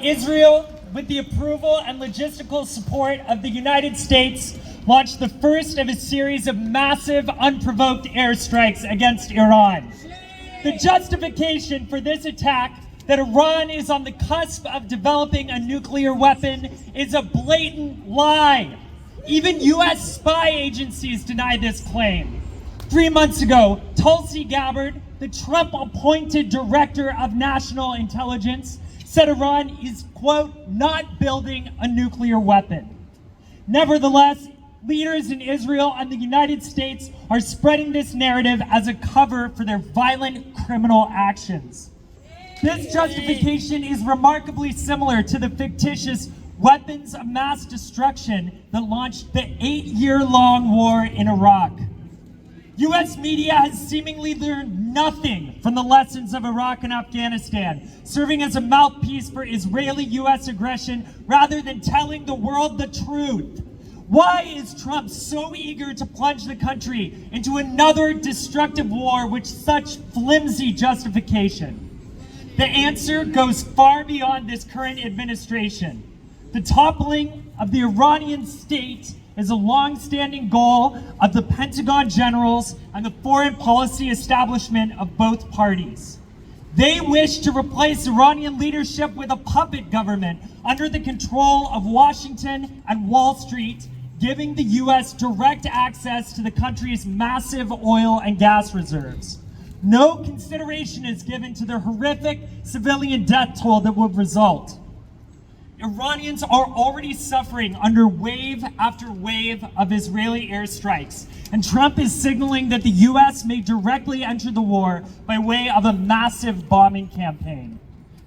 Israel, with the approval and logistical support of the United States, launched the first of a series of massive, unprovoked airstrikes against Iran. The justification for this attack, that Iran is on the cusp of developing a nuclear weapon, is a blatant lie. Even U.S. spy agencies deny this claim. 3 months ago, Tulsi Gabbard, the Trump-appointed Director of National Intelligence, said Iran is, quote, not building a nuclear weapon. Nevertheless, leaders in Israel and the United States are spreading this narrative as a cover for their violent criminal actions. This justification is remarkably similar to the fictitious weapons of mass destruction that launched the 8-year-long war in Iraq. U.S. media has seemingly learned nothing from the lessons of Iraq and Afghanistan, serving as a mouthpiece for Israeli-U.S. aggression rather than telling the world the truth. Why is Trump so eager to plunge the country into another destructive war with such flimsy justification? The answer goes far beyond this current administration. The toppling of the Iranian state is a long-standing goal of the Pentagon generals and the foreign policy establishment of both parties. They wish to replace Iranian leadership with a puppet government under the control of Washington and Wall Street, giving the U.S. direct access to the country's massive oil and gas reserves. No consideration is given to the horrific civilian death toll that would result. Iranians are already suffering under wave after wave of Israeli airstrikes, and Trump is signaling that the U.S. may directly enter the war by way of a massive bombing campaign.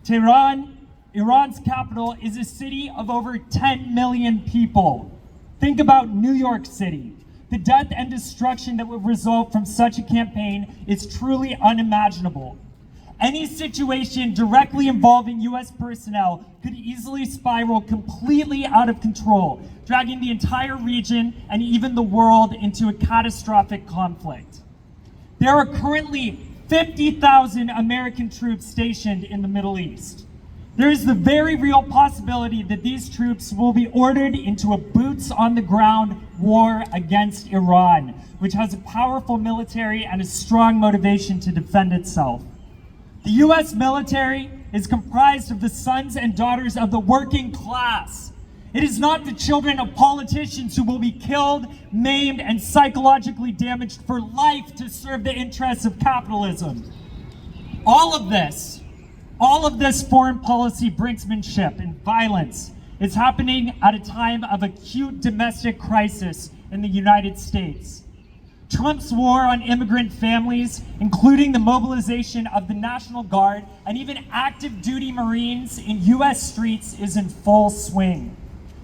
Tehran, Iran's capital, is a city of over 10 million people. Think about New York City. The death and destruction that would result from such a campaign is truly unimaginable. Any situation directly involving U.S. personnel could easily spiral completely out of control, dragging the entire region and even the world into a catastrophic conflict. There are currently 50,000 American troops stationed in the Middle East. There is the very real possibility that these troops will be ordered into a boots-on-the-ground war against Iran, which has a powerful military and a strong motivation to defend itself. The U.S. military is comprised of the sons and daughters of the working class. It is not the children of politicians who will be killed, maimed, and psychologically damaged for life to serve the interests of capitalism. All of this foreign policy brinksmanship and violence is happening at a time of acute domestic crisis in the United States. Trump's war on immigrant families, including the mobilization of the National Guard and even active duty Marines in U.S. streets, is in full swing.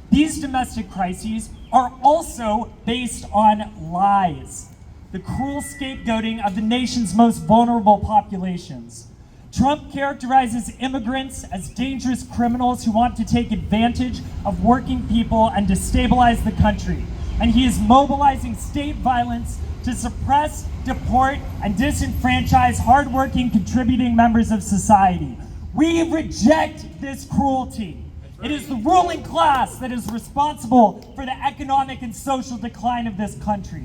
These domestic crises are also based on lies, the cruel scapegoating of the nation's most vulnerable populations. Trump characterizes immigrants as dangerous criminals who want to take advantage of working people and destabilize the country. And he is mobilizing state violence to suppress, deport, and disenfranchise hardworking, contributing members of society. We reject this cruelty. It is the ruling class that is responsible for the economic and social decline of this country.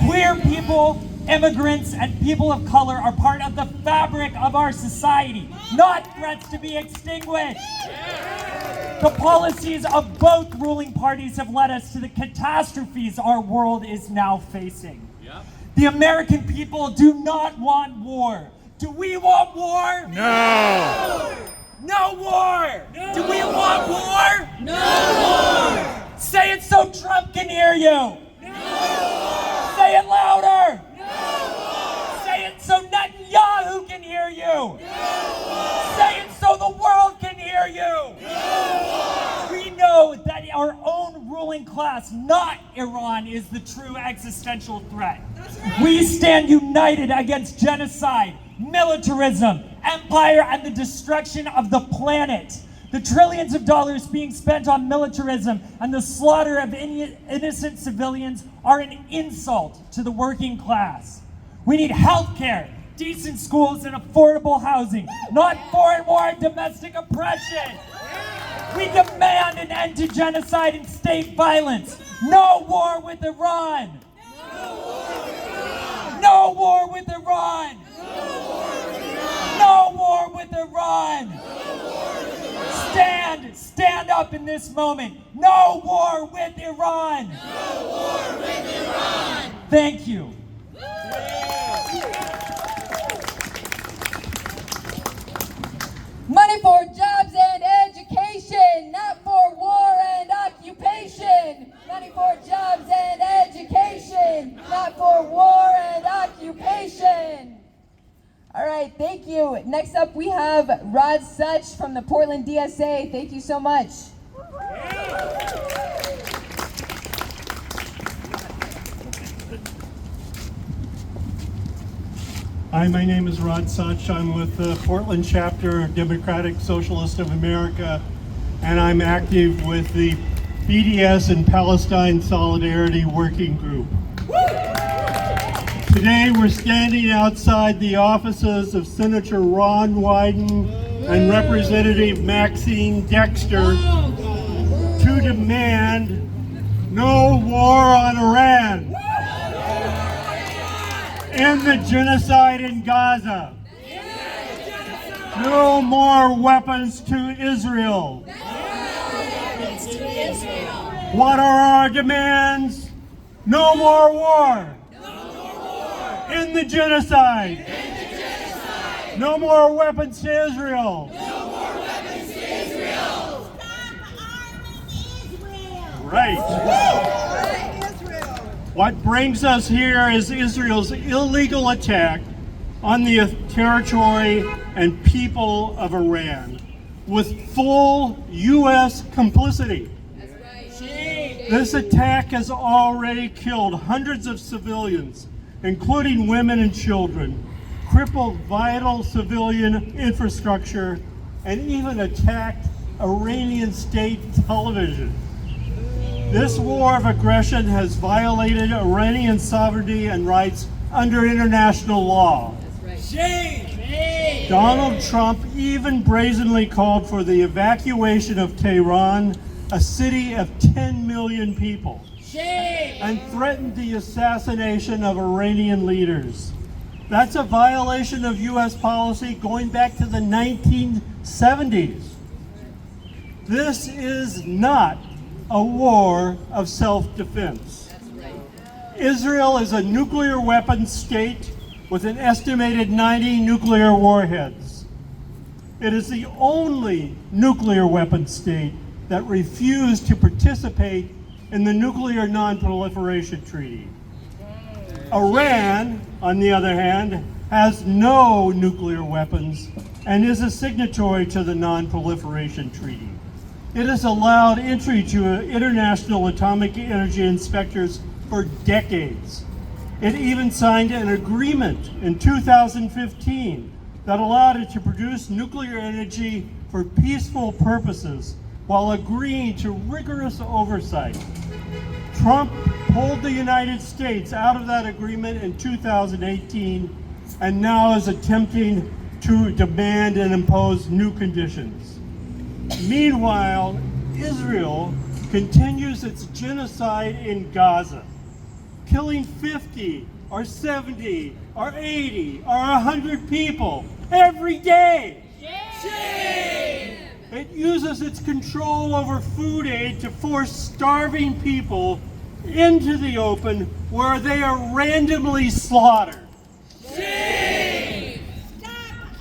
Queer people, immigrants, and people of color are part of the fabric of our society, not threats to be extinguished. The policies of both ruling parties have led us to the catastrophes our world is now facing. The American people do not want war. Do we want war? No! No war! No. Do we want war? No war! Say it so Trump can hear you! No war! Say it louder! No war! Say it so Netanyahu can hear you! No war! Say it so the world can hear you! No war! We know that our own ruling class, not Iran, is the true existential threat. We stand united against genocide, militarism, empire, and the destruction of the planet. The trillions of dollars being spent on militarism and the slaughter of innocent civilians are an insult to the working class. We need health care, decent schools, and affordable housing, not foreign war and domestic oppression. We demand an end to genocide and state violence. No war with Iran. No war with Iran. No war with Iran. Stand up in this moment. No war with Iran. No war with Iran. Thank you. Money for jobs and education, not for war and occupation. Money for jobs and education, not for war and occupation. All right, thank you. Next up, we have Rod Such from the Portland DSA. Thank you so much. Hi, my name is Rod Such. I'm with the Portland chapter of Democratic Socialist of America, and I'm active with the BDS and Palestine Solidarity Working Group. Today we're standing outside the offices of Senator Ron Wyden and Representative Maxine Dexter to demand no war on Iran, end the genocide in Gaza, no more weapons to Israel. What are our demands? No more war. End the genocide. No more weapons to Israel. Right. What brings us here is Israel's illegal attack on the territory and people of Iran with full U.S. complicity. This attack has already killed hundreds of civilians, including women and children, crippled vital civilian infrastructure, and even attacked Iranian state television. This war of aggression has violated Iranian sovereignty and rights under international law. Shame! Donald Trump even brazenly called for the evacuation of Tehran, a city of 10 million people, Shame! and threatened the assassination of Iranian leaders. That's a violation of U.S. policy going back to the 1970s. This is not a war of self-defense. Israel is a nuclear weapons state with an estimated 90 nuclear warheads. It is the only nuclear weapons state that refused to participate in the Nuclear Non-Proliferation Treaty. Iran, on the other hand, has no nuclear weapons and is a signatory to the Non-Proliferation Treaty. It has allowed entry to international atomic energy inspectors for decades. It even signed an agreement in 2015 that allowed it to produce nuclear energy for peaceful purposes while agreeing to rigorous oversight. Trump pulled the United States out of that agreement in 2018 and now is attempting to demand and impose new conditions. Meanwhile, Israel continues its genocide in Gaza, killing 50 or 70 or 80 or 100 people every day. Shame! It uses its control over food aid to force starving people into the open where they are randomly slaughtered. Shame! Stop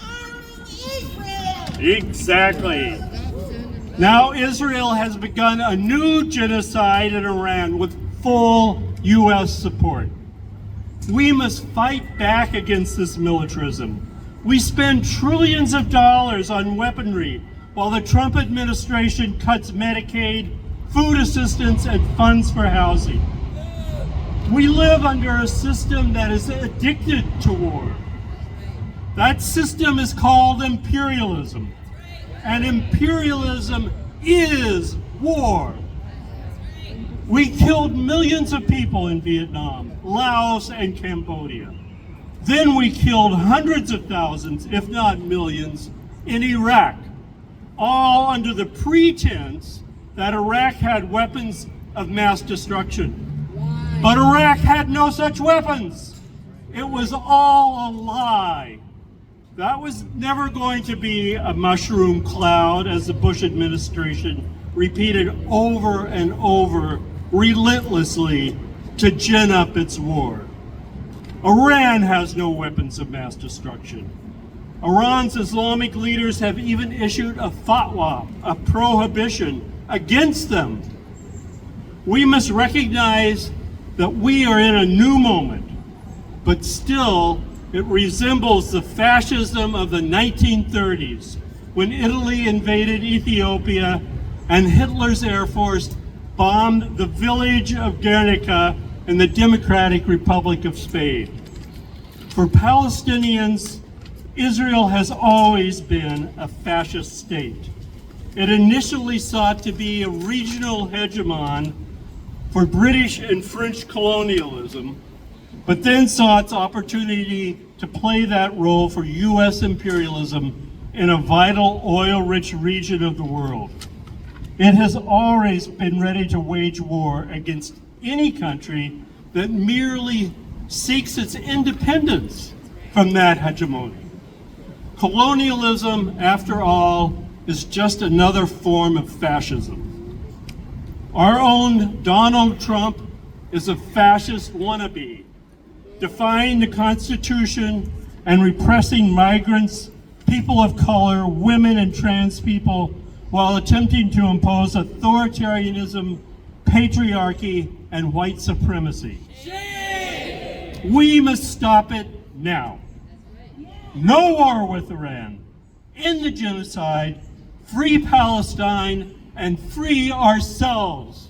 arming Israel! Exactly. Now Israel has begun a new genocide in Iran with full U.S. support. We must fight back against this militarism. We spend trillions of dollars on weaponry while the Trump administration cuts Medicaid, food assistance, and funds for housing. We live under a system that is addicted to war. That system is called imperialism. And imperialism is war. We killed millions of people in Vietnam, Laos, and Cambodia. Then we killed hundreds of thousands, if not millions, in Iraq, all under the pretense that Iraq had weapons of mass destruction. But Iraq had no such weapons. It was all a lie. That was never going to be a mushroom cloud, as the Bush administration repeated over and over, relentlessly, to gin up its war. Iran has no weapons of mass destruction. Iran's Islamic leaders have even issued a fatwa, a prohibition against them. We must recognize that we are in a new moment, but still it resembles the fascism of the 1930s, when Italy invaded Ethiopia and Hitler's Air Force bombed the village of Guernica in the Democratic Republic of Spain. For Palestinians, Israel has always been a fascist state. It initially sought to be a regional hegemon for British and French colonialism, but then saw its opportunity to play that role for U.S. imperialism in a vital oil-rich region of the world. It has always been ready to wage war against any country that merely seeks its independence from that hegemony. Colonialism, after all, is just another form of fascism. Our own Donald Trump is a fascist wannabe, defying the Constitution and repressing migrants, people of color, women, and trans people, while attempting to impose authoritarianism, patriarchy, and white supremacy. We must stop it now. No war with Iran, end the genocide, free Palestine, and free ourselves.